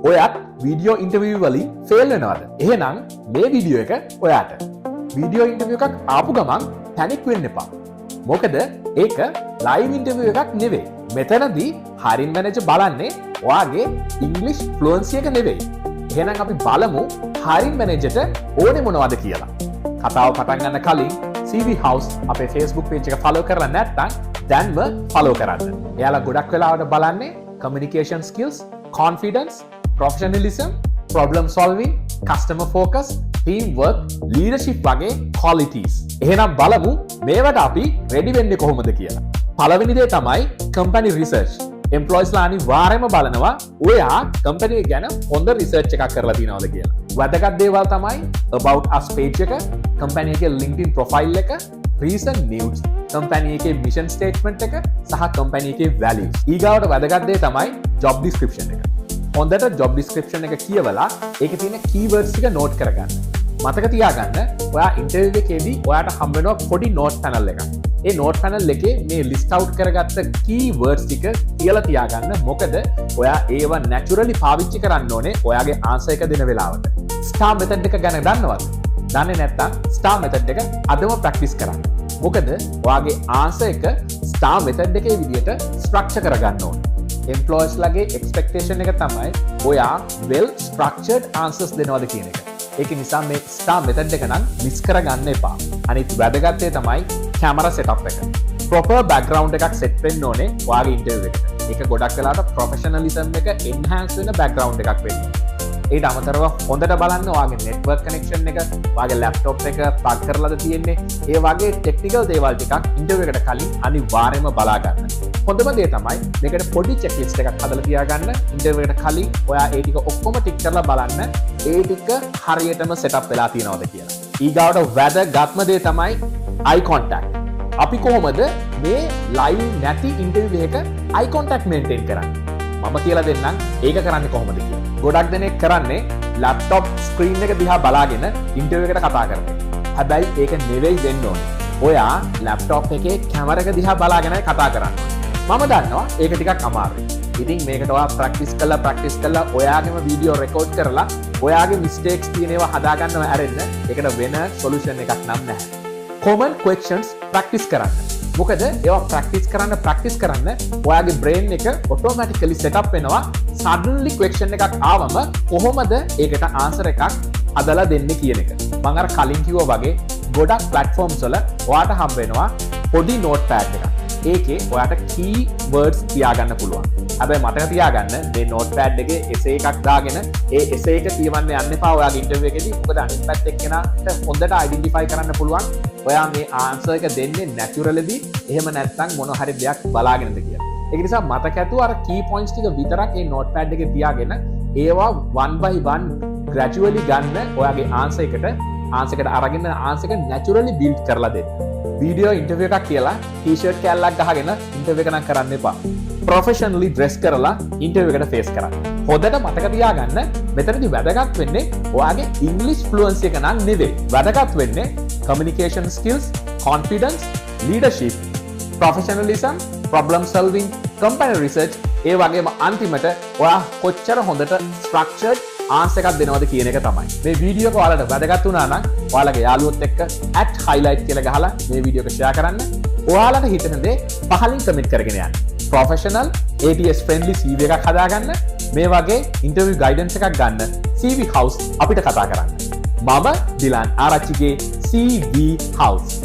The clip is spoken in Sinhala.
ඔයත් වීඩියෝ ඉන්ටර්විව් වලින් ෆේල් වෙනවද? එහෙනම් මේ වීඩියෝ එක ඔයාට. වීඩියෝ ඉන්ටර්විව් එකක් ආපු ගමන් පැනික් වෙන්න එපා. මොකද ඒක ලයිව් ඉන්ටර්විව් එකක් නෙවෙයි. මෙතනදී hiring manager බලන්නේ ඔයාගේ ඉංග්‍රීසි ෆ්ලුවන්සි එක නෙවෙයි. එහෙනම් අපි බලමු hiring managerට ඕනේ මොනවද කියලා. කතාව පටන් ගන්න කලින් CV House අපේ Facebook page එක follow කරලා නැත්නම් දැන්ම follow කරන්න. එයාලා ගොඩක් වෙලාවට බලන්නේ communication skills, confidence, professionalism, problem solving, customer focus, teamwork, leadership වගේ qualities. එහෙනම් බලමු මේවට අපි ready වෙන්නේ කොහොමද කියලා. පළවෙනි දේ තමයි company research. employees ලා අනිවාර්යයෙන්ම බලනවා ඔයා company ගැන හොඳ research එකක් කරලා තියෙනවද කියලා. වැදගත් දේවල් තමයි about us page එක, company එකේ LinkedIn profile එක, recent news, company එකේ mission statement එක සහ company එකේ values. ඊගාවට වැදගත් දේ තමයි job description එක. හොඳට job description එක කියවලා ඒකේ තියෙන keywords ටික note කරගන්න. මතක තියාගන්න ඔයා interview එකේදී ඔයාට හම්බ වෙනවා පොඩි note panel එකක්. ඒ note panel එකේ මේ list out කරගත්ත keywords ටික තියලා තියාගන්න. මොකද ඔයා ඒවා naturally පාවිච්චි කරන්න ඕනේ ඔයාගේ answer එක දෙන වෙලාවට. star method එක ගැන දන්නවද? දන්නේ නැත්නම් star method එක අදම practice කරන්න. මොකද ඔයාගේ answer එක star method එකේ විදිහට structure කරගන්න ඕනේ. employees ලගේ expectation එක තමයි ඔයා well structured answers දෙනවද කියන එක. ඒක නිසා මේ star method එක නම් miss කරගන්න එපා. අනිත් වැදගත් දේ තමයි camera setup එක. proper background එකක් set වෙන්න ඕනේ ඔයාගේ interview එකට. ඒක ගොඩක් වෙලාවට professionalism එක enhance වෙන background එකක් වෙන්න ඕනේ. ඊට අමතරව හොඳට බලන්න ඔයාගේ network connection එක, ඔයාගේ laptop එක plug කරලාද තියෙන්නේ. ඒ වගේ technical දේවල් ටිකක් interview එකට කලින් අනිවාර්යයෙන්ම බලා ගන්න. හොඳම දේ තමයි මේකට පොඩි checklist එකක් හදලා තියාගන්න. interview එකට කලින් ඔයා ඒ ටික ඔක්කොම ටික කරලා බලන්න ඒ ටික හරියටම setup වෙලා තියෙනවද කියලා. ඊගාවට වැදගත්ම දේ තමයි eye contact. අපි කොහොමද මේ live නැති interview එක eye contact maintain කරන්නේ? මම කියලා දෙන්නම් ඒක කරන්නේ කොහොමද කියලා. ගොඩක් දෙනෙක් කරන්නේ laptop screen එක දිහා බලාගෙන interview එකට කතා කරනවා. හැබැයි ඒක නෙවෙයි වෙන්න ඕනේ. ඔයා laptop එකේ camera එක දිහා බලාගෙනයි කතා කරන්නේ. මම දන්නවා ඒක ටිකක් අමාරුයි. ඉතින් මේකට ඔයා practice කළා ඔයාගේම video record කරලා ඔයාගේ mistakes තියෙන ඒවා හදාගන්නව ඇරෙන්න. ඒකට වෙන solution එකක් නම් නැහැ. common questions practice කරන්න. මොකද ඒවා practice කරන්න ඔයාගේ brain එක automatically set up වෙනවා. suddenly question එකක් ආවම කොහොමද ඒකට answer එකක් හදලා දෙන්නේ කියන එක. මම අර කලින් කිව්වා වගේ ගොඩක් platforms වල ඔයාට හම්බ වෙනවා පොඩි notepad එකක්. ඒකේ ඔයාට key words තියාගන්න පුළුවන්. හැබැයි මතක තියාගන්න මේ notepad එකේ essay එකක් දාගෙන ඒ essay එක කියවන්න යන්න එපා ඔයාගේ interview එකේදී. මොකද අනිත් පැත්ත එක්කෙනාට හොඳට identify කරන්න පුළුවන් ඔයා මේ answer එක දෙන්නේ naturally එහෙම නැත්නම් මොන හරි දෙයක් බලාගෙනද කියලා. ඒක නිසා මතක ඇතුව අර key points ටික විතරක් මේ notepad එකේ තියාගෙන ඒවා one by one gradually ගන්න ඔයාගේ answer එකට අරගෙන answer එක naturally build කරලා දෙන්න. වීඩියෝ ඉන්ටර්විව් එකක් කියලා ටී-ෂර්ට් කැල්ලක් ගහගෙන ඉන්ටර්විව් එක නම් කරන්න එපා. ප්‍රොෆෙෂනලි ඩ්‍රෙස් කරලා ඉන්ටර්විව් එකට ෆේස් කරන්න. හොඳට මතක තියාගන්න මෙතනදී වැදගත් වෙන්නේ ඔයාගේ ඉංග්‍රීසි ෆ්ලුවන්සි එක නම් නෙවෙයි. වැදගත් වෙන්නේ communication skills, confidence, leadership, professionalism, problem solving, company research ඒ වගේම අන්තිමට ඔයා කොච්චර හොඳට structured answer එකක් දෙනවද කියන එක තමයි. මේ වීඩියෝ එක ඔයාලට වැදගත් වුණා නම් ඔයාලගේ යාළුවොත් එක්ක @highlight කියලා ගහලා මේ වීඩියෝ එක share කරන්න. ඔයාලට හිතෙන දේ පහලින් කමෙන්ට් කරගෙන යන්න. professional ATS friendly CV එකක් හදාගන්න. මේ වගේ interview guidance එකක් ගන්න CV House අපිට කතා කරන්න. මම දිලන් ආරච්චිගේ CV House